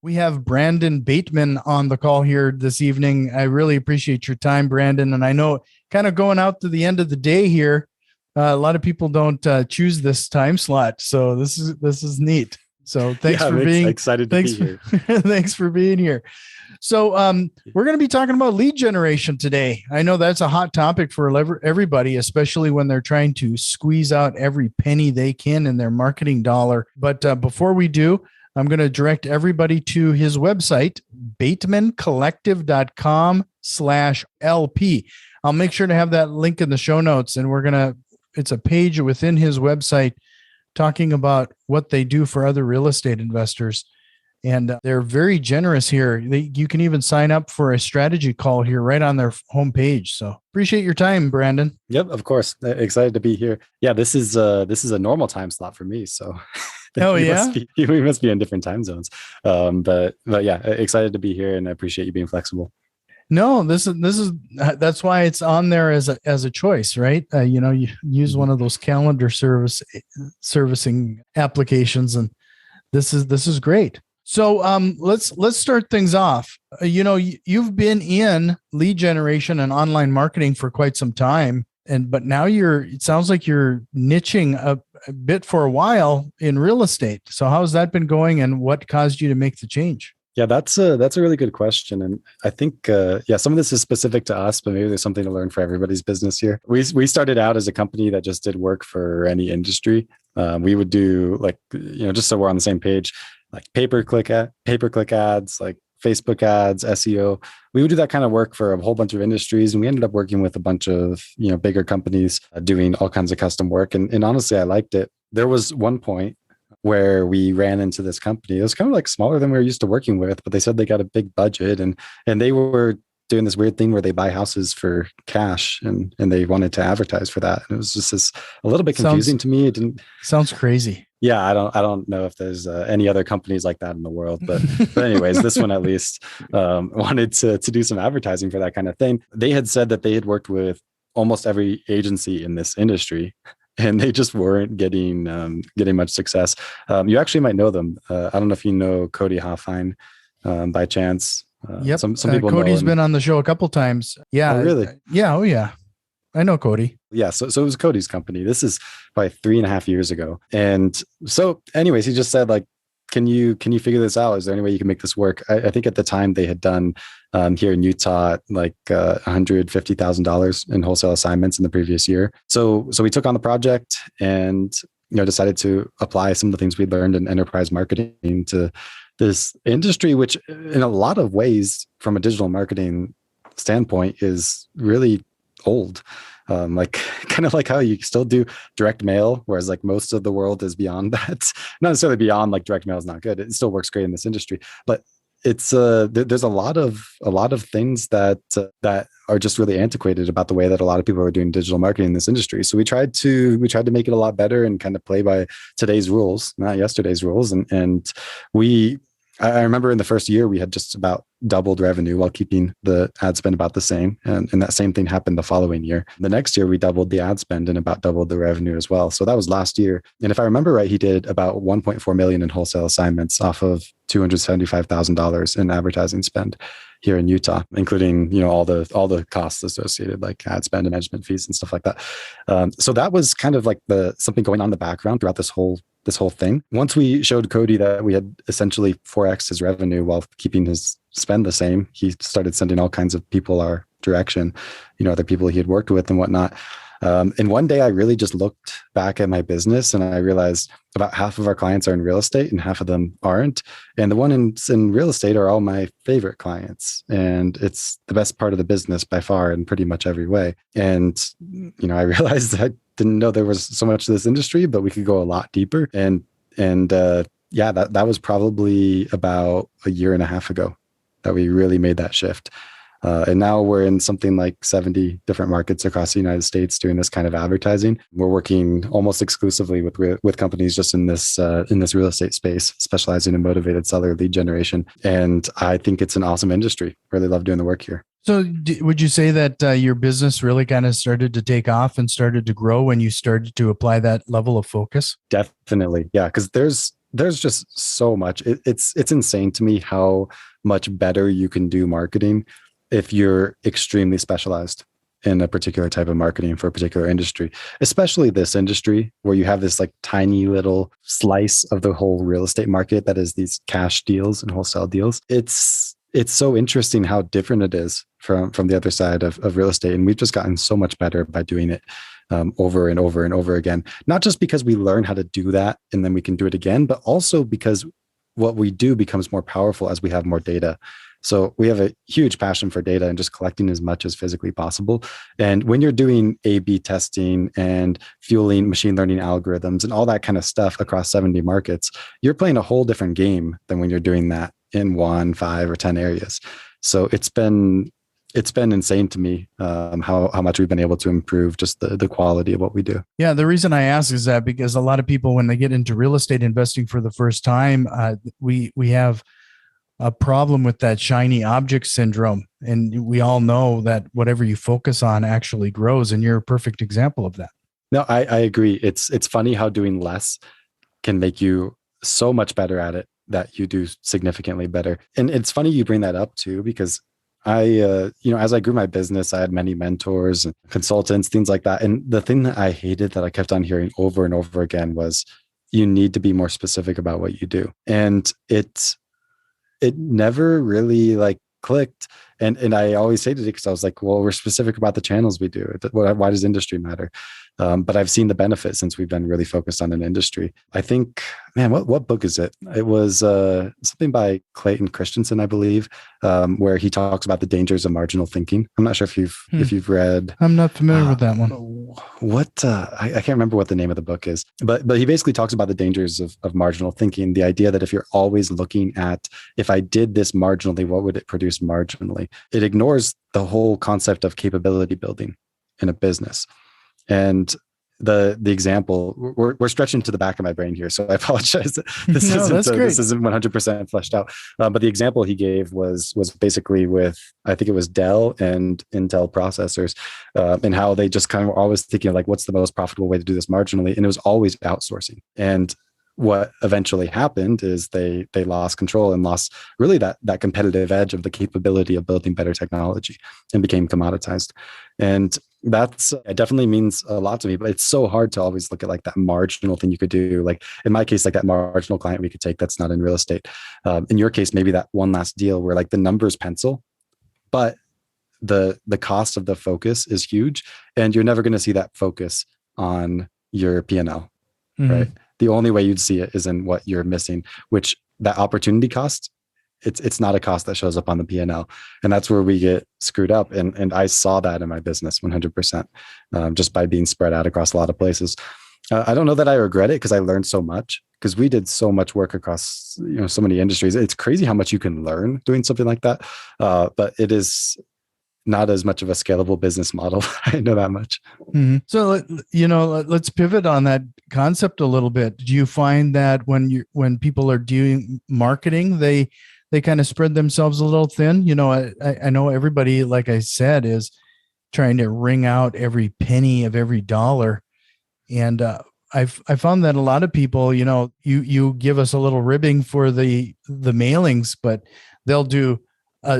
We have Brandon Bateman on the call here this evening. I really appreciate your time, Brandon. And I know kind of going out to the end of the day here, a lot of people don't choose this time slot. So this is neat. So thanks for being excited to be here. Thanks for being here. So we're going to be talking about lead generation today. I know that's a hot topic for everybody, especially when they're trying to squeeze out every penny they can in their marketing dollar. But before we do, I'm going to direct everybody to his website, batemancollective.com/LP. I'll make sure to have that link in the show notes, and it's a page within his website talking about what they do for other real estate investors. And they're very generous here. You can even sign up for a strategy call here right on their homepage. So appreciate your time, Brandon. Yep, of course. Excited to be here. Yeah, this is a normal time slot for me. So oh we must be in different time zones. But yeah, excited to be here, and I appreciate you being flexible. No, this is that's why it's on there as a choice, right? You use one of those calendar servicing applications, and this is great. So let's start things off. You've been in lead generation and online marketing for quite some time, but now it sounds like you're niching a bit for a while in real estate. So how's that been going, and what caused you to make the change? Yeah, that's a really good question. And I think, some of this is specific to us, but maybe there's something to learn for everybody's business here. We started out as a company that just did work for any industry. We would do just so we're on the same page, like pay-per-click ads, like Facebook ads, SEO. We would do that kind of work for a whole bunch of industries. And we ended up working with a bunch of, bigger companies doing all kinds of custom work. And honestly, I liked it. There was one point where we ran into this company. It was kind of like smaller than we were used to working with, but they said they got a big budget, and they were doing this weird thing where they buy houses for cash, and they wanted to advertise for that. And it was just a little bit confusing to me. It didn't sounds crazy. Yeah, I don't know if there's any other companies like that in the world, but anyways, this one at least wanted to do some advertising for that kind of thing. They had said that they had worked with almost every agency in this industry, and they just weren't getting much success. You actually might know them. I don't know if you know Cody Hoffine by chance. Yep. Some people Cody's know been on the show a couple times. Yeah. Oh, really? Yeah. Oh, yeah. I know Cody. Yeah. So it was Cody's company. This is probably 3.5 years ago. And so anyways, he just said, like, can you figure this out? Is there any way you can make this work? I think at the time they had done here in Utah, like $150,000 in wholesale assignments in the previous year. So we took on the project and, decided to apply some of the things we'd learned in enterprise marketing to this industry, which in a lot of ways from a digital marketing standpoint is really old. Kind of like how you still do direct mail, whereas like most of the world is beyond that. Not necessarily beyond, like direct mail is not good. It still works great in this industry, but it's there's a lot of things that are just really antiquated about the way that a lot of people are doing digital marketing in this industry. So we tried to make it a lot better and kind of play by today's rules, not yesterday's rules. I remember in the first year, we had just about doubled revenue while keeping the ad spend about the same. And that same thing happened the following year. The next year, we doubled the ad spend and about doubled the revenue as well. So that was last year. And if I remember right, he did about 1.4 million in wholesale assignments off of $275,000 in advertising spend here in Utah, including, all the costs associated, like ad spend and management fees and stuff like that. So that was kind of like something going on in the background throughout this whole thing. Once we showed Cody that we had essentially 4x his revenue while keeping his spend the same, he started sending all kinds of people our direction, other people he had worked with and whatnot. And one day I really just looked back at my business and I realized about half of our clients are in real estate and half of them aren't. And the ones in real estate are all my favorite clients. And it's the best part of the business by far in pretty much every way. And, I realized I didn't know there was so much to this industry, but we could go a lot deeper. And that was probably about a year and a half ago that we really made that shift. And now we're in something like 70 different markets across the United States doing this kind of advertising. We're working almost exclusively with companies just in this real estate space, specializing in motivated seller lead generation. And I think it's an awesome industry. Really love doing the work here. So would you say that your business really kind of started to take off and started to grow when you started to apply that level of focus? Definitely. Yeah. Because there's there's just so much. It's insane to me how much better you can do marketing if you're extremely specialized in a particular type of marketing for a particular industry, especially this industry where you have this like tiny little slice of the whole real estate market that is these cash deals and wholesale deals. It's so interesting how different it is from the other side of real estate. And we've just gotten so much better by doing it over and over and over again, not just because we learn how to do that and then we can do it again, but also because what we do becomes more powerful as we have more data. So we have a huge passion for data and just collecting as much as physically possible. And when you're doing A/B testing and fueling machine learning algorithms and all that kind of stuff across 70 markets, you're playing a whole different game than when you're doing that in 1, 5, or 10 areas. So it's been insane to me how much we've been able to improve just the quality of what we do. Yeah, the reason I ask is that because a lot of people, when they get into real estate investing for the first time, we have a problem with that shiny object syndrome. And we all know that whatever you focus on actually grows. And you're a perfect example of that. No, I agree. It's funny how doing less can make you so much better at it that you do significantly better. And it's funny you bring that up too, because as I grew my business, I had many mentors and consultants, things like that. And the thing that I hated that I kept on hearing over and over again was you need to be more specific about what you do. And it never really like clicked. And I always hated it because I was like, well, we're specific about the channels we do. Why does industry matter? But I've seen the benefit since we've been really focused on an industry. I think, man, what book is it? It was something by Clayton Christensen, I believe, where he talks about the dangers of marginal thinking. I'm not sure if you've read. I'm not familiar with that one. What I can't remember what the name of the book is, but he basically talks about the dangers of marginal thinking. The idea that if you're always looking at, if I did this marginally, what would it produce marginally? It ignores the whole concept of capability building in a business. And the example, we're stretching to the back of my brain here, so I apologize. This isn't 100% fleshed out. But the example he gave was basically with, I think it was Dell and Intel processors, and how they just kind of were always thinking of like, what's the most profitable way to do this marginally, and it was always outsourcing. And what eventually happened is they lost control and lost really that competitive edge of the capability of building better technology and became commoditized. And that's, it definitely means a lot to me, but it's so hard to always look at like that marginal thing you could do. Like in my case, like that marginal client we could take that's not in real estate. In your case, maybe that one last deal where like the numbers pencil, but the cost of the focus is huge, and you're never going to see that focus on your P&L, right? The only way you'd see it is in what you're missing, which that opportunity cost, it's not a cost that shows up on the P&L. And that's where we get screwed up. And I saw that in my business 100%, just by being spread out across a lot of places. I don't know that I regret it because I learned so much, because we did so much work across, so many industries. It's crazy how much you can learn doing something like that. But it is not as much of a scalable business model. I know that much. Mm-hmm. So, let's pivot on that concept a little bit. Do you find that when people are doing marketing, they kind of spread themselves a little thin? I know everybody, like I said, is trying to wring out every penny of every dollar. And I found that a lot of people, you give us a little ribbing for the mailings, but they'll do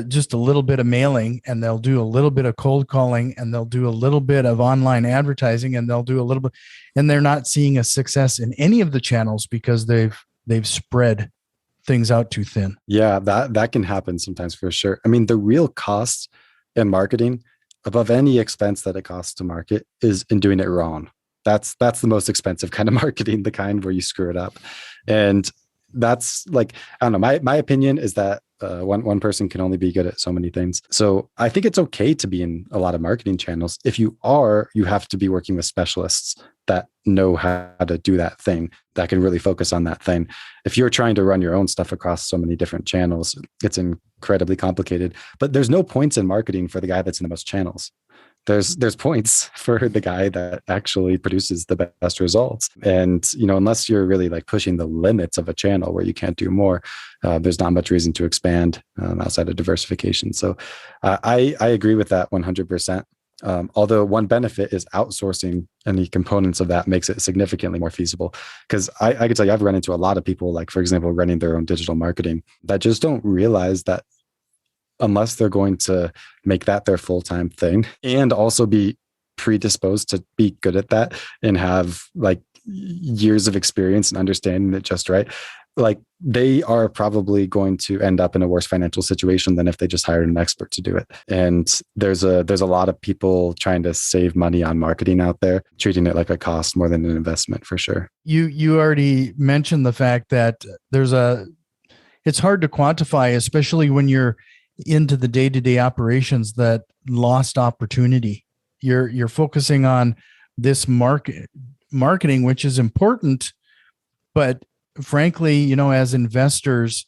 just a little bit of mailing, and they'll do a little bit of cold calling, and they'll do a little bit of online advertising, and they'll do a little bit, and they're not seeing a success in any of the channels because they've spread things out too thin. Yeah, that can happen sometimes for sure. I mean, the real cost in marketing above any expense that it costs to market is in doing it wrong. That's the most expensive kind of marketing, the kind where you screw it up. And that's like, I don't know, my opinion is that one person can only be good at so many things. So I think it's okay to be in a lot of marketing channels. If you have to be working with specialists that know how to do that thing, that can really focus on that thing. If you're trying to run your own stuff across so many different channels, it's incredibly complicated. But there's no points in marketing for the guy that's in the most channels. There's points for the guy that actually produces the best results. And, unless you're really like pushing the limits of a channel where you can't do more, there's not much reason to expand outside of diversification. So I agree with that 100%. Although one benefit is outsourcing any components of that makes it significantly more feasible. Because I can tell you, I've run into a lot of people, like, for example, running their own digital marketing, that just don't realize that unless they're going to make that their full-time thing and also be predisposed to be good at that and have like years of experience and understanding it just right, like they are probably going to end up in a worse financial situation than if they just hired an expert to do it. And there's a lot of people trying to save money on marketing out there, treating it like a cost more than an investment, for sure. You already mentioned the fact that it's hard to quantify, especially when you're into the day-to-day operations, that lost opportunity. You're focusing on this marketing, which is important, but frankly, as investors,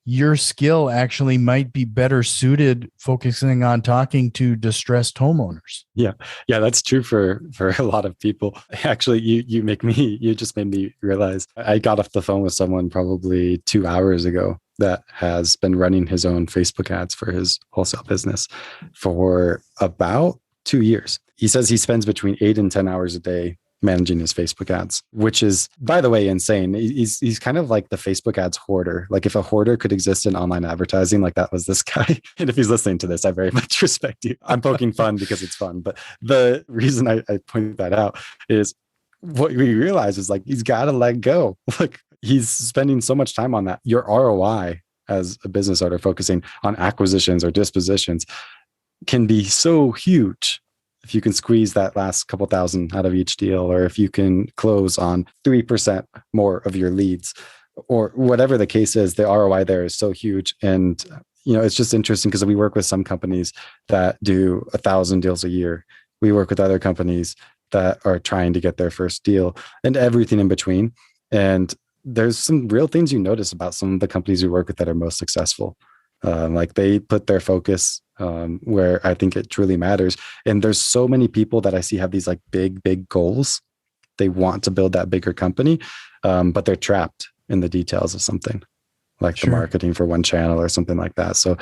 your skill actually might be better suited focusing on talking to distressed homeowners. Yeah, that's true for a lot of people. Actually, you just made me realize I got off the phone with someone probably 2 hours ago that has been running his own Facebook ads for his wholesale business for about 2 years. He says he spends between 8 and 10 hours a day managing his Facebook ads, which is, by the way, insane. He's kind of like the Facebook ads hoarder. Like if a hoarder could exist in online advertising, like that was this guy. And if he's listening to this, I very much respect you. I'm poking fun because it's fun. But the reason I point that out is what we realize is like, he's got to let go. Like he's spending so much time on that. Your ROI as a business owner focusing on acquisitions or dispositions can be so huge if you can squeeze that last couple thousand out of each deal, or if you can close on 3% more of your leads, or whatever the case is, the ROI there is so huge. And, it's just interesting because we work with some companies that do 1,000 deals a year. We work with other companies that are trying to get their first deal and everything in between. And there's some real things you notice about some of the companies we work with that are most successful. Like they put their focus where I think it truly matters. And there's so many people that I see have these like big goals. They want to build that bigger company, but they're trapped in the details of something like the marketing for one channel or something like that. So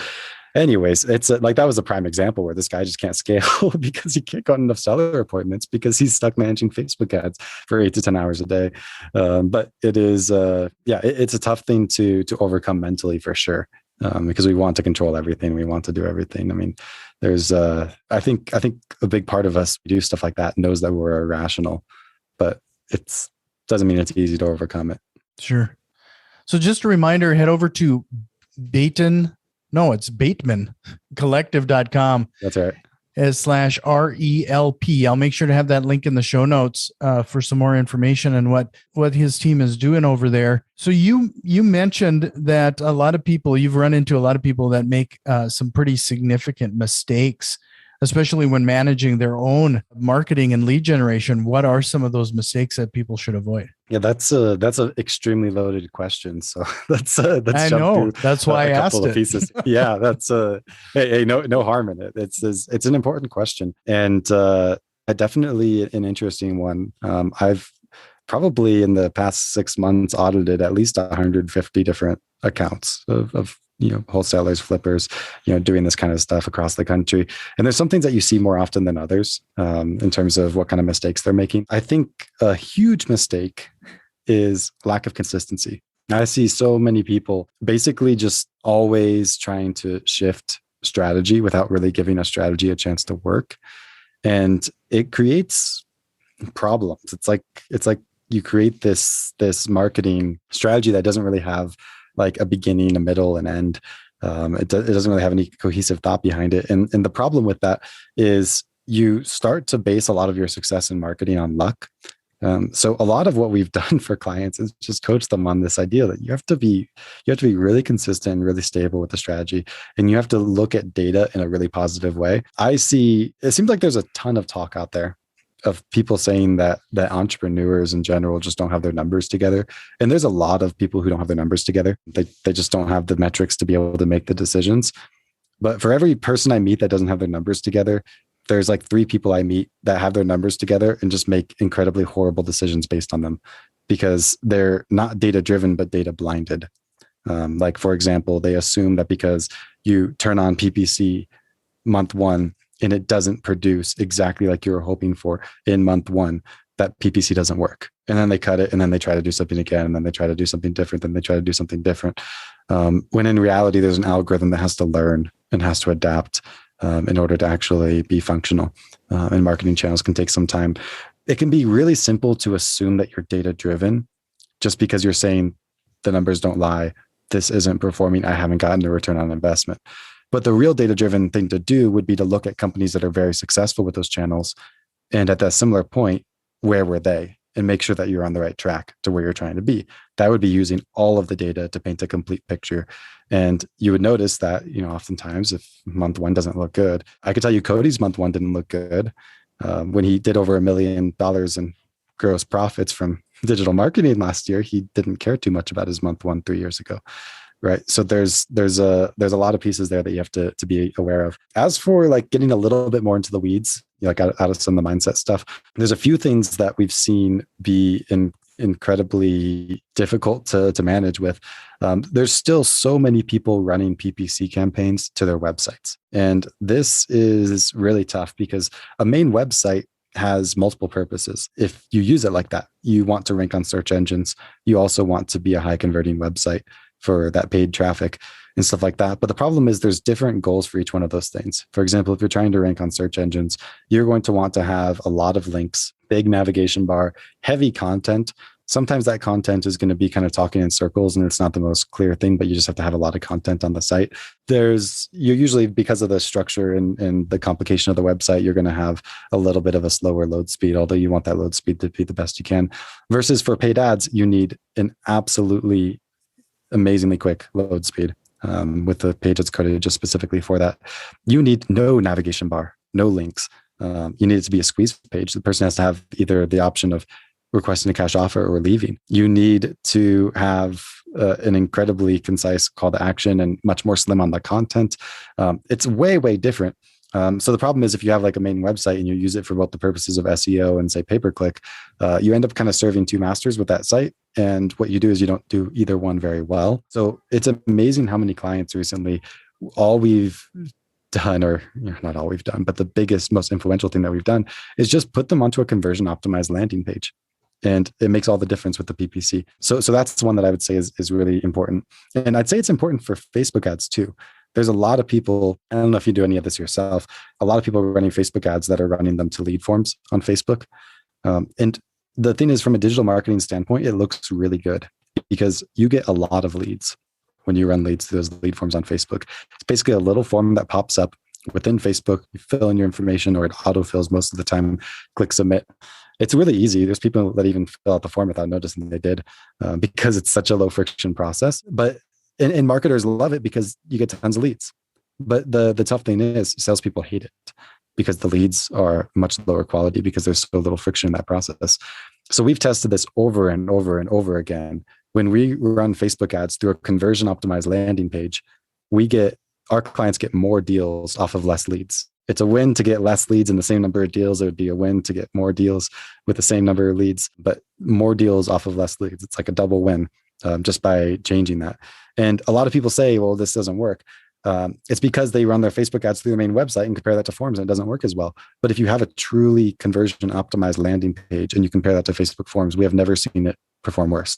anyways, it's like, that was a prime example where this guy just can't scale because he can't get enough seller appointments because he's stuck managing Facebook ads for 8 to 10 hours a day. But it is, it's a tough thing to overcome mentally, for sure. Because we want to control everything. We want to do everything. I mean, there's, I think a big part of us, we do stuff like that, knows that we're irrational, but doesn't mean it's easy to overcome it. Sure. So just a reminder, head over to Bateman Collective.com. That's right. /RELP. I'll make sure to have that link in the show notes for some more information and what his team is doing over there. So you mentioned that you've run into a lot of people that make some pretty significant mistakes, especially when managing their own marketing and lead generation. What are some of those mistakes that people should avoid? Yeah, that's an extremely loaded question. So let's I jump know. through That's why I asked it. Pieces. Yeah, that's hey, no harm in it. It's an important question, and definitely an interesting one. I've probably in the past 6 months audited at least 150 different accounts of wholesalers, flippers, doing this kind of stuff across the country. And there's some things that you see more often than others in terms of what kind of mistakes they're making. I think a huge mistake is lack of consistency. I see so many people basically just always trying to shift strategy without really giving a strategy a chance to work. And it creates problems. It's like you create this marketing strategy that doesn't really have like a beginning, a middle, and end. It doesn't really have any cohesive thought behind it. And the problem with that is you start to base a lot of your success in marketing on luck. So a lot of what we've done for clients is just coach them on this idea that you have to be really consistent and really stable with the strategy. And you have to look at data in a really positive way. It seems like there's a ton of talk out there of people saying that entrepreneurs in general just don't have their numbers together. And there's a lot of people who don't have their numbers together. They just don't have the metrics to be able to make the decisions. But for every person I meet that doesn't have their numbers together, there's like 3 people I meet that have their numbers together and just make incredibly horrible decisions based on them because they're not data driven, but data blinded. Like, for example, they assume that because you turn on PPC month 1 and it doesn't produce exactly like you were hoping for in month one, that PPC doesn't work. And then they cut it, and then they try to do something again, and then they try to do something different, then they try to do something different. When in reality, there's an algorithm that has to learn and has to adapt in order to actually be functional. And marketing channels can take some time. It can be really simple to assume that you're data driven just because you're saying the numbers don't lie. This isn't performing. I haven't gotten a return on investment. But the real data driven thing to do would be to look at companies that are very successful with those channels. And at that similar point, where were they? And make sure that you're on the right track to where you're trying to be. That would be using all of the data to paint a complete picture. And you would notice that, oftentimes if month one doesn't look good, I could tell you Cody's month one didn't look good. When he did over $1 million in gross profits from digital marketing last year, he didn't care too much about his month one 3 years ago. Right. So there's a lot of pieces there that you have to be aware of. As for like getting a little bit more into the weeds, like out of some of the mindset stuff, there's a few things that we've seen be incredibly difficult to manage with. There's still so many people running PPC campaigns to their websites. And this is really tough because a main website has multiple purposes. If you use it like that, you want to rank on search engines. You also want to be a high converting website for that paid traffic and stuff like that. But the problem is there's different goals for each one of those things. For example, if you're trying to rank on search engines, you're going to want to have a lot of links, big navigation bar, heavy content. Sometimes that content is going to be kind of talking in circles and it's not the most clear thing, but you just have to have a lot of content on the site. You're usually, because of the structure and the complication of the website, you're going to have a little bit of a slower load speed, although you want that load speed to be the best you can. Versus for paid ads, you need an absolutely amazingly quick load speed with the page that's coded just specifically for that. You need no navigation bar, no links. You need it to be a squeeze page. The person has to have either the option of requesting a cash offer or leaving. You need to have an incredibly concise call to action and much more slim on the content. It's way, way different. So the problem is if you have like a main website and you use it for both the purposes of SEO and say pay-per-click, you end up kind of serving two masters with that site. And what you do is you don't do either one very well. So it's amazing how many clients recently, all we've done, or not all we've done, but the biggest, most influential thing that we've done is just put them onto a conversion optimized landing page. And it makes all the difference with the PPC. So that's one that I would say is really important. And I'd say it's important for Facebook ads too. There's a lot of people, I don't know if you do any of this yourself, a lot of people running Facebook ads that are running them to lead forms on Facebook. And the thing is, from a digital marketing standpoint, it looks really good because you get a lot of leads when you run leads to those lead forms on Facebook. It's basically a little form that pops up within Facebook. You fill in your information, or it autofills most of the time, click submit. It's really easy. There's people that even fill out the form without noticing they did because it's such a low friction process. But and marketers love it because you get tons of leads. But the tough thing is salespeople hate it because the leads are much lower quality because there's so little friction in that process. So we've tested this over and over and over again. When we run Facebook ads through a conversion optimized landing page, our clients get more deals off of less leads. It's a win to get less leads and the same number of deals. It would be a win to get more deals with the same number of leads, but more deals off of less leads. It's like a double win just by changing that. And a lot of people say, well, this doesn't work. It's because they run their Facebook ads through the main website and compare that to forms, and it doesn't work as well. But if you have a truly conversion optimized landing page and you compare that to Facebook forms, we have never seen it perform worse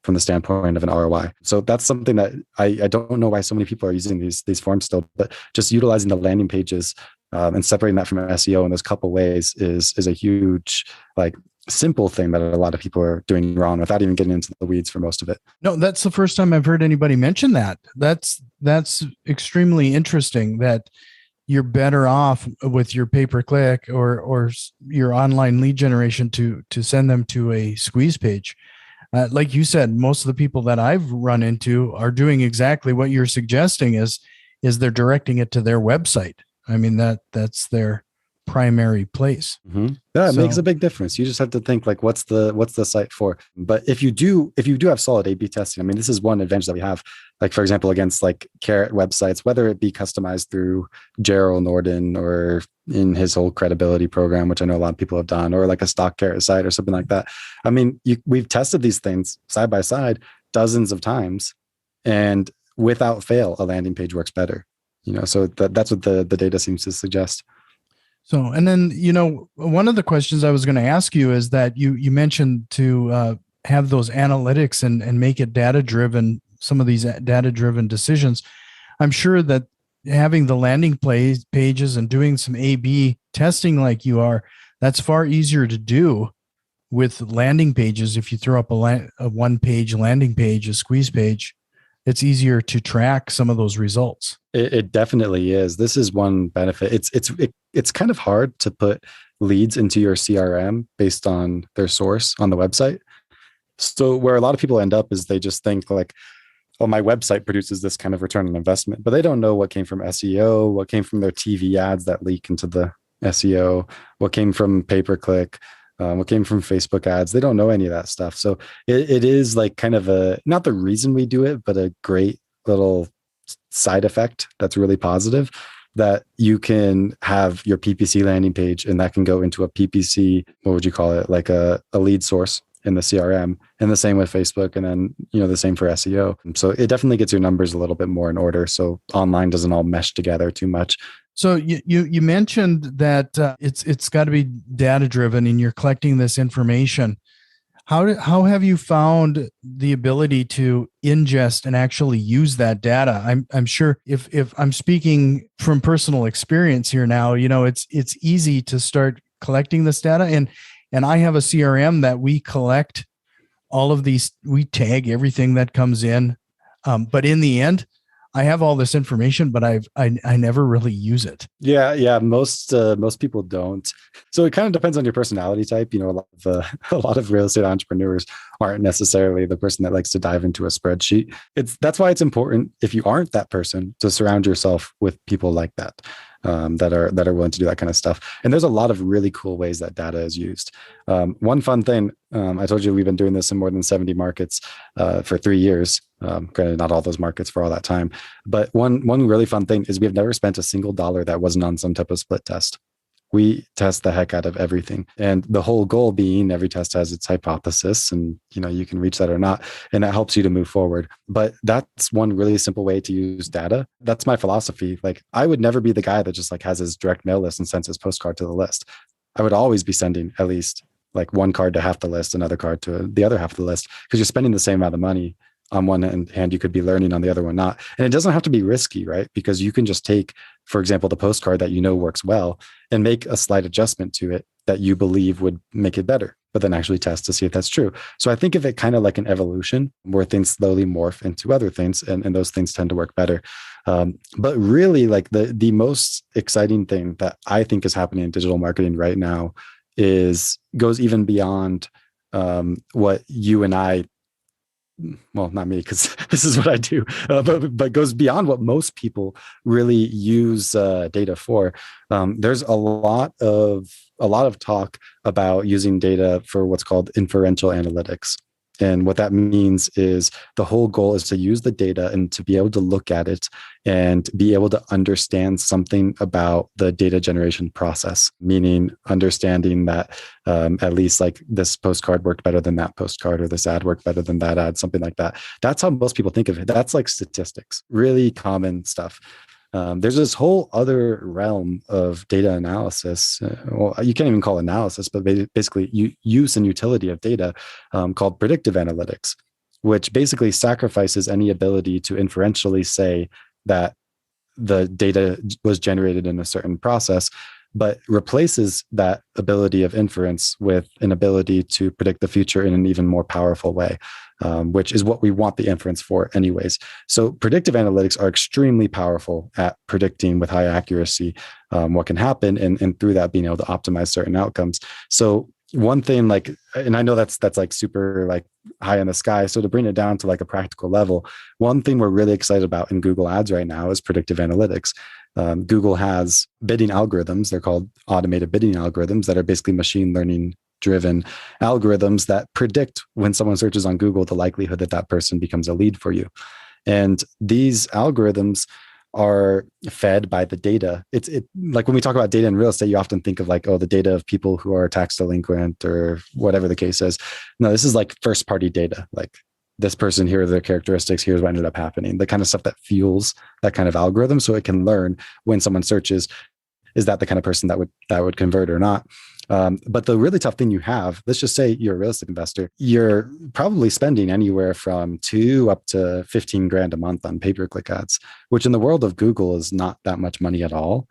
from the standpoint of an ROI. So that's something that I don't know why so many people are using these forms still, but just utilizing the landing pages and separating that from SEO in those couple ways is a huge, simple thing that a lot of people are doing wrong without even getting into the weeds for most of it. No, that's the first time I've heard anybody mention that. That's extremely interesting that you're better off with your pay-per-click or your online lead generation to send them to a squeeze page. Like you said, most of the people that I've run into are doing exactly what you're suggesting is they're directing it to their website. I mean, that's their primary place. Mm-hmm. Yeah, it makes a big difference. You just have to think what's the site for. But if you do have solid A/B testing, I mean, this is one advantage that we have. For example, against Carrot websites, whether it be customized through Gerald Norden or in his whole credibility program, which I know a lot of people have done, or like a stock Carrot site or something like that. I mean, we've tested these things side by side dozens of times, and without fail, a landing page works better. So that's what the data seems to suggest. So, and then, one of the questions I was going to ask you is that you mentioned to have those analytics and make it data driven, some of these data driven decisions. I'm sure that having the landing pages and doing some A/B testing like you are, that's far easier to do with landing pages. If you throw up a one page landing page, a squeeze page, it's easier to track some of those results. It definitely is. This is one benefit. It's kind of hard to put leads into your CRM based on their source on the website. So where a lot of people end up is they just think like, oh, my website produces this kind of return on investment, but they don't know what came from SEO, what came from their TV ads that leak into the SEO, what came from pay-per-click, what came from Facebook ads. They don't know any of that stuff. So it is like kind of not the reason we do it, but a great little side effect that's really positive, that you can have your PPC landing page and that can go into a PPC, what would you call it? Like a lead source in the CRM, and the same with Facebook, and then the same for SEO. So it definitely gets your numbers a little bit more in order, so online doesn't all mesh together too much. So you mentioned that it's got to be data driven, and you're collecting this information. How have you found the ability to ingest and actually use that data? I'm sure if I'm speaking from personal experience here now, it's easy to start collecting this data, and I have a CRM that we collect all of these, we tag everything that comes in. But in the end, I have all this information, but I never really use it. Yeah. Most people don't. So it kind of depends on your personality type. A lot of real estate entrepreneurs aren't necessarily the person that likes to dive into a spreadsheet. That's why it's important, if you aren't that person, to surround yourself with people like that. That are willing to do that kind of stuff. And there's a lot of really cool ways that data is used. One fun thing, I told you we've been doing this in more than 70 markets for 3 years. Granted, not all those markets for all that time, but one really fun thing is we have never spent a single dollar that wasn't on some type of split test. We test the heck out of everything. And the whole goal being every test has its hypothesis, and you can reach that or not. And that helps you to move forward. But that's one really simple way to use data. That's my philosophy. Like, I would never be the guy that just like has his direct mail list and sends his postcard to the list. I would always be sending at least like one card to half the list, another card to the other half of the list, because you're spending the same amount of money on one hand, you could be learning on the other one not. And it doesn't have to be risky, right? Because you can just take, for example, the postcard that works well and make a slight adjustment to it that you believe would make it better, but then actually test to see if that's true. So I think of it kind of like an evolution where things slowly morph into other things, and those things tend to work better. But really, like the most exciting thing that I think is happening in digital marketing right now goes even beyond what you and I, well, not me, because this is what I do, but goes beyond what most people really use data for. There's a lot of talk about using data for what's called inferential analytics. And what that means is the whole goal is to use the data and to be able to look at it and be able to understand something about the data generation process, meaning understanding that at least like this postcard worked better than that postcard, or this ad worked better than that ad, something like that. That's how most people think of it. That's like statistics, really common stuff. There's this whole other realm of data analysis. Well, you can't even call it analysis, but basically use and utility of data called predictive analytics, which basically sacrifices any ability to inferentially say that the data was generated in a certain process, but replaces that ability of inference with an ability to predict the future in an even more powerful way, which is what we want the inference for anyways. So predictive analytics are extremely powerful at predicting with high accuracy what can happen, and through that being able to optimize certain outcomes. So one thing, like, and I know that's like super like high in the sky. So to bring it down to like a practical level, one thing we're really excited about in Google Ads right now is predictive analytics. Google has bidding algorithms. They're called automated bidding algorithms that are basically machine learning driven algorithms that predict when someone searches on Google, the likelihood that that person becomes a lead for you. And these algorithms are fed by the data. It's like when we talk about data in real estate, you often think of like, oh, the data of people who are tax delinquent or whatever the case is. No, this is like first party data. Like, this person, here are their characteristics, here's what ended up happening, the kind of stuff that fuels that kind of algorithm, so it can learn when someone searches, is that the kind of person that would convert or not? But the really tough thing you have, let's just say you're a real estate investor, you're probably spending anywhere from 2 up to 15 grand a month on pay-per-click ads, which in the world of Google is not that much money at all.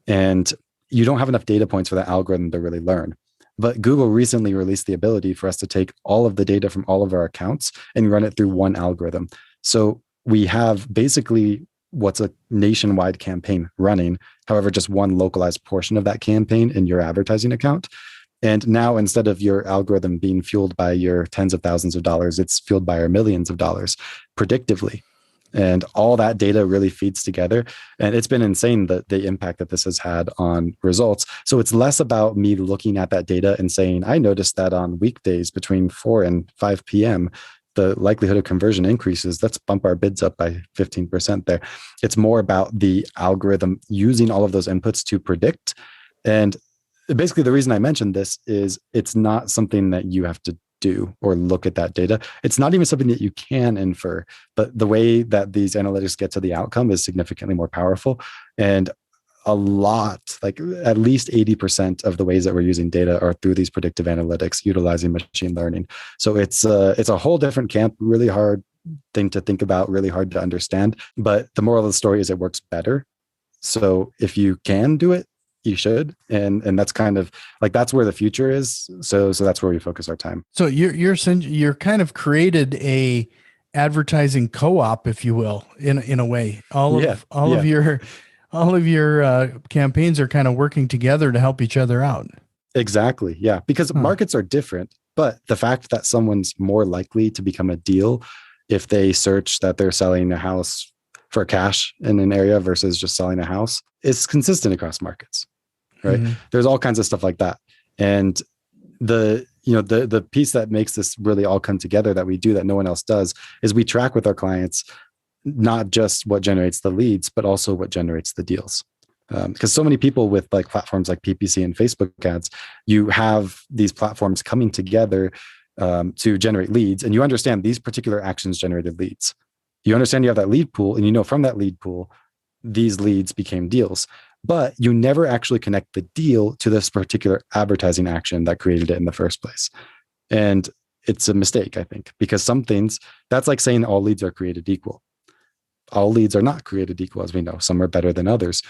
And you don't have enough data points for that algorithm to really learn. But Google recently released the ability for us to take all of the data from all of our accounts and run it through one algorithm. So we have basically what's a nationwide campaign running, however, just one localized portion of that campaign in your advertising account. And now instead of your algorithm being fueled by your tens of thousands of dollars, it's fueled by our millions of dollars predictively. And all that data really feeds together. And it's been insane the impact that this has had on results. So it's less about me looking at that data and saying, I noticed that on weekdays between 4 and 5 p.m., the likelihood of conversion increases. Let's bump our bids up by 15% there. It's more about the algorithm using all of those inputs to predict. And basically the reason I mentioned this is it's not something that you have to do or look at that data. It's not even something that you can infer, but the way that these analytics get to the outcome is significantly more powerful. And a lot, like at least 80% of the ways that we're using data are through these predictive analytics utilizing machine learning. So it's a whole different camp, really hard thing to think about, really hard to understand. But the moral of the story is it works better. So if you can do it, you should. And that's kind of like, that's where the future is. So that's where we focus our time. So you're kind of created a advertising co-op, if you will, in a way. All of your campaigns are kind of working together to help each other out. Exactly. Yeah. Because markets are different, but the fact that someone's more likely to become a deal if they search that they're selling a house for cash in an area versus just selling a house is consistent across markets, right? Mm-hmm. There's all kinds of stuff like that. And the piece that makes this really all come together that we do that no one else does is we track with our clients not just what generates the leads, but also what generates the deals. Because so many people with like platforms like PPC and Facebook ads, you have these platforms coming together to generate leads, and you understand these particular actions generated leads. You understand you have that lead pool, and you know from that lead pool, these leads became deals. But you never actually connect the deal to this particular advertising action that created it in the first place. And it's a mistake, I think, because some things, that's like saying all leads are created equal. All leads are not created equal, as we know. Some are better than others.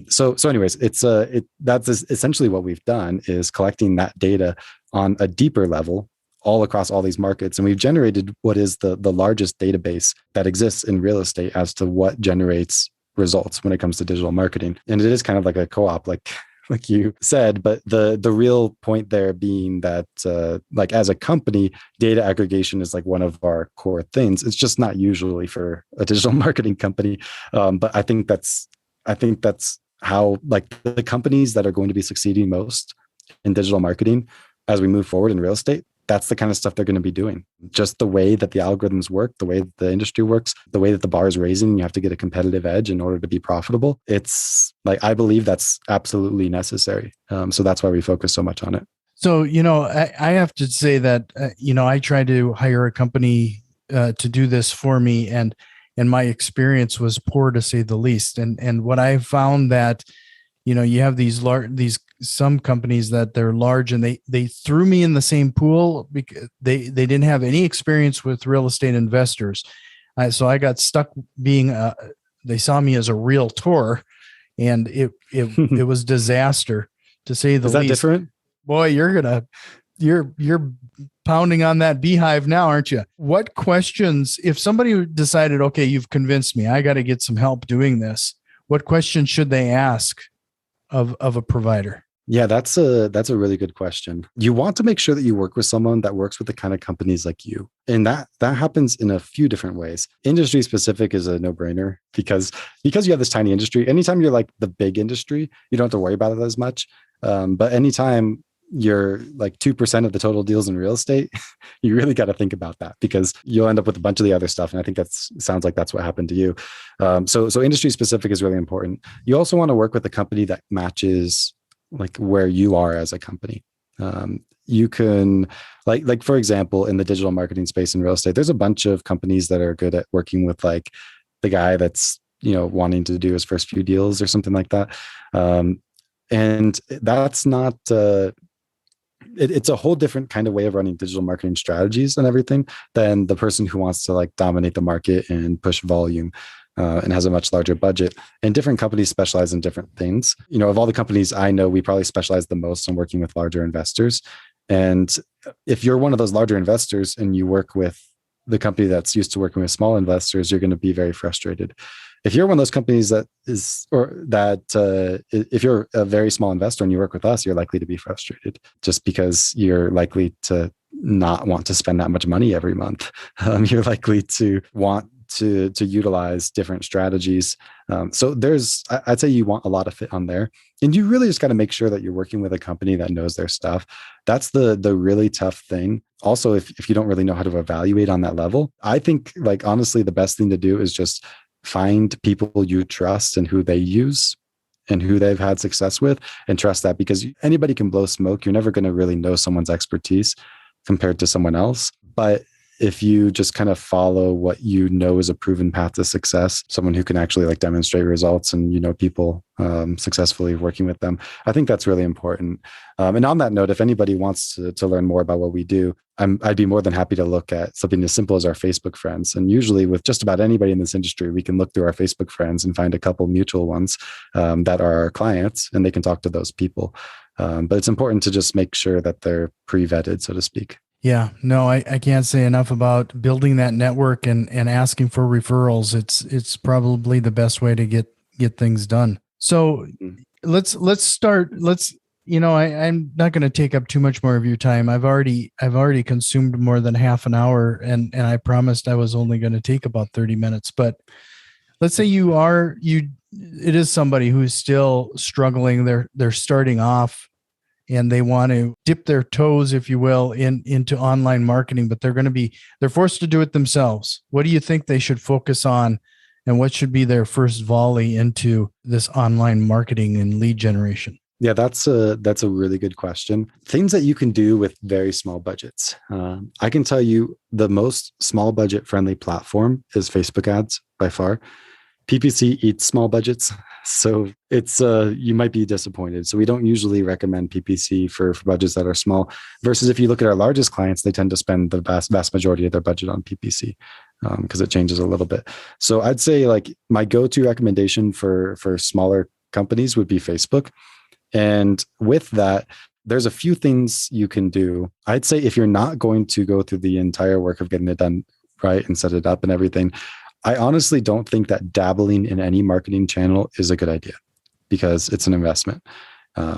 So anyways, that's essentially what we've done is collecting that data on a deeper level all across all these markets. And we've generated what is the largest database that exists in real estate as to what generates results when it comes to digital marketing. And it is kind of like a co-op, like you said, but the real point there being that like as a company, data aggregation is like one of our core things. It's just not usually for a digital marketing company. But I think that's how like the companies that are going to be succeeding most in digital marketing as we move forward in real estate, that's the kind of stuff they're going to be doing. Just the way that the algorithms work, the way that the industry works, the way that the bar is raising, you have to get a competitive edge in order to be profitable. It's like, I believe that's absolutely necessary. So that's why we focus so much on it. So, I have to say that, I tried to hire a company to do this for me, and my experience was poor, to say the least. And what I found that, you have some companies that they're large, and they threw me in the same pool because they didn't have any experience with real estate investors. So I got stuck being, they saw me as a realtor, and it was disaster, to say the least. Is that different? Boy, you're pounding on that beehive now, aren't you? What questions, if somebody decided, okay, you've convinced me, I got to get some help doing this, what questions should they ask of a provider? Yeah, that's a really good question. You want to make sure that you work with someone that works with the kind of companies like you. And that happens in a few different ways. Industry specific is a no-brainer because you have this tiny industry. Anytime you're like the big industry, you don't have to worry about it as much. But anytime you're like 2% of the total deals in real estate, you really got to think about that because you'll end up with a bunch of the other stuff. And I think sounds like that's what happened to you. So industry specific is really important. You also want to work with a company that matches like where you are as a company. You can like, for example, in the digital marketing space in real estate, there's a bunch of companies that are good at working with like the guy that's, wanting to do his first few deals or something like that. And that's not, it's a whole different kind of way of running digital marketing strategies and everything than the person who wants to like dominate the market and push volume. And has a much larger budget. And different companies specialize in different things. You know, of all the companies I know, we probably specialize the most in working with larger investors. And if you're one of those larger investors and you work with the company that's used to working with small investors, you're going to be very frustrated. If you're one of those companies that is, or that if you're a very small investor and you work with us, you're likely to be frustrated just because you're likely to not want to spend that much money every month. You're likely to want to utilize different strategies. So I'd say you want a lot of fit on there. And you really just got to make sure that you're working with a company that knows their stuff. That's the really tough thing. Also, if you don't really know how to evaluate on that level, I think like honestly, the best thing to do is just find people you trust and who they use and who they've had success with, and trust that, because anybody can blow smoke. You're never going to really know someone's expertise compared to someone else. But if you just kind of follow what you know is a proven path to success, someone who can actually like demonstrate results and, you know, people successfully working with them, I think that's really important. And on that note, if anybody wants to learn more about what we do, I'd be more than happy to look at something as simple as our Facebook friends. And usually with just about anybody in this industry, we can look through our Facebook friends and find a couple mutual ones that are our clients, and they can talk to those people. But it's important to just make sure that they're pre-vetted, so to speak. Yeah, no, I can't say enough about building that network and asking for referrals. It's probably the best way to get things done. So let's start. I'm not going to take up too much more of your time. I've already consumed more than half an hour, and I promised I was only going to take about 30 minutes. But let's say it is somebody who's still struggling. They're starting off, and they want to dip their toes, if you will, into online marketing, but they're forced to do it themselves. What do you think they should focus on, and what should be their first volley into this online marketing and lead generation? Yeah, that's a really good question. Things that you can do with very small budgets. I can tell you the most small budget friendly platform is Facebook ads by far. PPC eats small budgets, so it's you might be disappointed. So we don't usually recommend PPC for budgets that are small. Versus if you look at our largest clients, they tend to spend the vast majority of their budget on PPC because it changes a little bit. So I'd say like my go-to recommendation for smaller companies would be Facebook. And with that, there's a few things you can do. I'd say if you're not going to go through the entire work of getting it done right and set it up and everything, I honestly don't think that dabbling in any marketing channel is a good idea because it's an investment.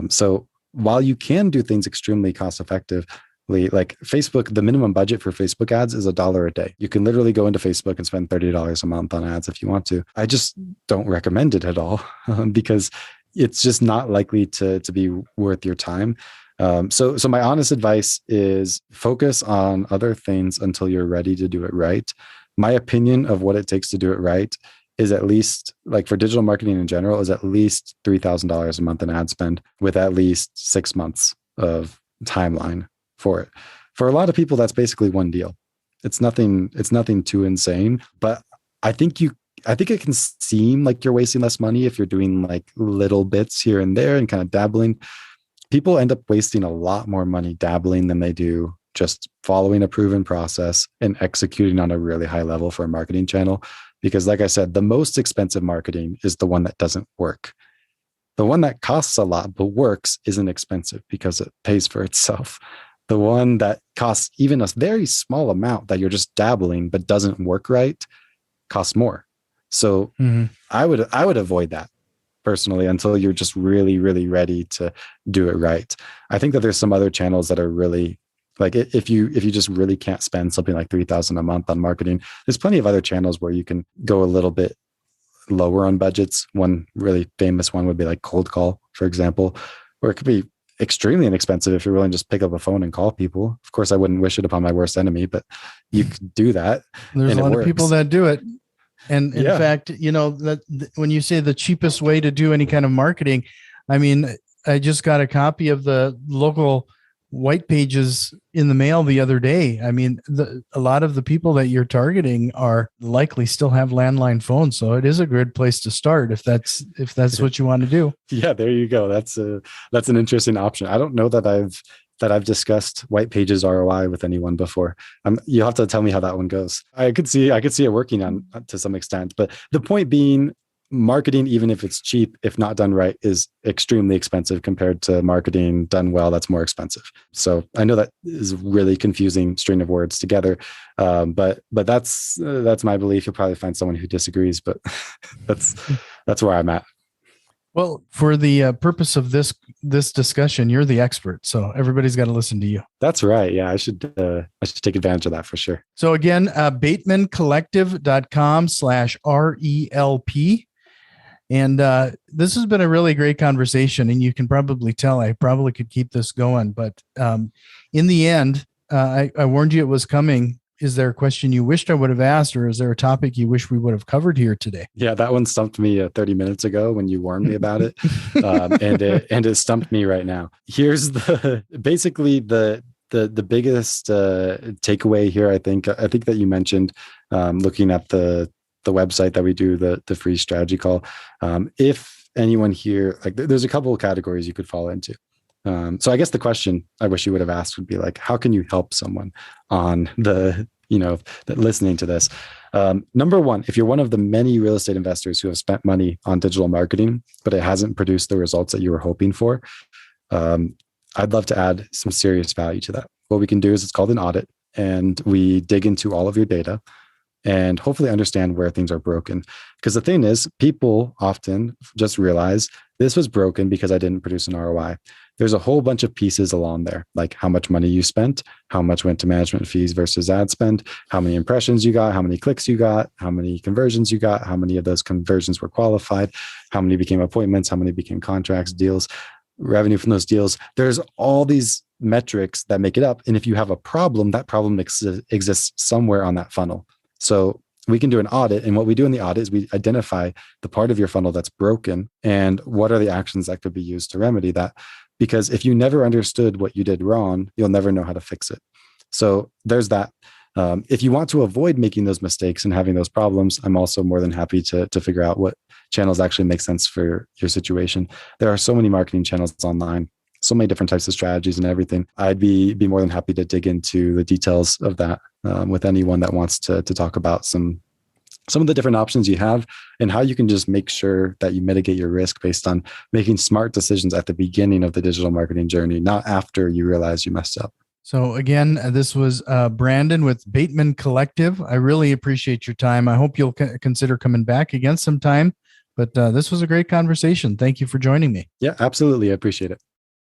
So while you can do things extremely cost effectively, like Facebook, the minimum budget for Facebook ads is $1 a day. You can literally go into Facebook and spend $30 a month on ads if you want to. I just don't recommend it at all because it's just not likely to be worth your time. So my honest advice is focus on other things until you're ready to do it right. My opinion of what it takes to do it right is at least, like for digital marketing in general, is at least $3,000 a month in ad spend with at least 6 months of timeline for it. For a lot of people, that's basically one deal. It's nothing too insane, but I think it can seem like you're wasting less money if you're doing like little bits here and there and kind of dabbling. People end up wasting a lot more money dabbling than they do just following a proven process and executing on a really high level for a marketing channel. Because like I said, the most expensive marketing is the one that doesn't work. The one that costs a lot but works isn't expensive because it pays for itself. The one that costs even a very small amount that you're just dabbling but doesn't work right costs more. So I would avoid that personally until you're just really, really ready to do it right. I think that there's some other channels that are really like, if you just really can't spend something like $3,000 a month on marketing, there's plenty of other channels where you can go a little bit lower on budgets. One really famous one would be like cold call, for example, or it could be extremely inexpensive if you're willing to just pick up a phone and call people. Of course, I wouldn't wish it upon my worst enemy, but you could do that. There's a lot of people that do it. And in fact, that when you say the cheapest way to do any kind of marketing, I mean, I just got a copy of the local white pages in the mail the other day. I mean, a lot of the people that you're targeting are likely still have landline phones. So it is a good place to start if that's what you want to do. Yeah, there you go. That's an interesting option. I don't know that I've discussed white pages ROI with anyone before. You'll have to tell me how that one goes. I could see it working on to some extent, but the point being, marketing, even if it's cheap, if not done right, is extremely expensive compared to marketing done well. That's more expensive. So I know that is a really confusing string of words together, but that's my belief. You'll probably find someone who disagrees, but that's where I'm at. Well, for the purpose of this discussion, you're the expert, so everybody's got to listen to you. That's right. Yeah, I should take advantage of that for sure. So again, batemancollective.com/RELP. And this has been a really great conversation, and you can probably tell I probably could keep this going. But in the end, I warned you it was coming. Is there a question you wished I would have asked, or is there a topic you wish we would have covered here today? Yeah, that one stumped me 30 minutes ago when you warned me about it, and it stumped me right now. Here's basically the biggest takeaway here. I think that you mentioned looking at the website that we do the free strategy call. If anyone here, like, there's a couple of categories you could fall into. So I guess the question I wish you would have asked would be like, how can you help someone on listening to this? Number one, if you're one of the many real estate investors who have spent money on digital marketing, but it hasn't produced the results that you were hoping for, I'd love to add some serious value to that. What we can do is, it's called an audit, and we dig into all of your data and hopefully understand where things are broken. Because the thing is, people often just realize this was broken because I didn't produce an ROI. There's a whole bunch of pieces along there, like how much money you spent, how much went to management fees versus ad spend, how many impressions you got, how many clicks you got, how many conversions you got, how many of those conversions were qualified, how many became appointments, how many became contracts, deals, revenue from those deals. There's all these metrics that make it up. And if you have a problem, that problem exists somewhere on that funnel. So we can do an audit. And what we do in the audit is we identify the part of your funnel that's broken and what are the actions that could be used to remedy that. Because if you never understood what you did wrong, you'll never know how to fix it. So there's that. If you want to avoid making those mistakes and having those problems, I'm also more than happy to figure out what channels actually make sense for your situation. There are so many marketing channels online, so many different types of strategies and everything. I'd be more than happy to dig into the details of that with anyone that wants to talk about some of the different options you have and how you can just make sure that you mitigate your risk based on making smart decisions at the beginning of the digital marketing journey, not after you realize you messed up. So again, this was Brandon with Bateman Collective. I really appreciate your time. I hope you'll consider coming back again sometime. But this was a great conversation. Thank you for joining me. Yeah, absolutely. I appreciate it.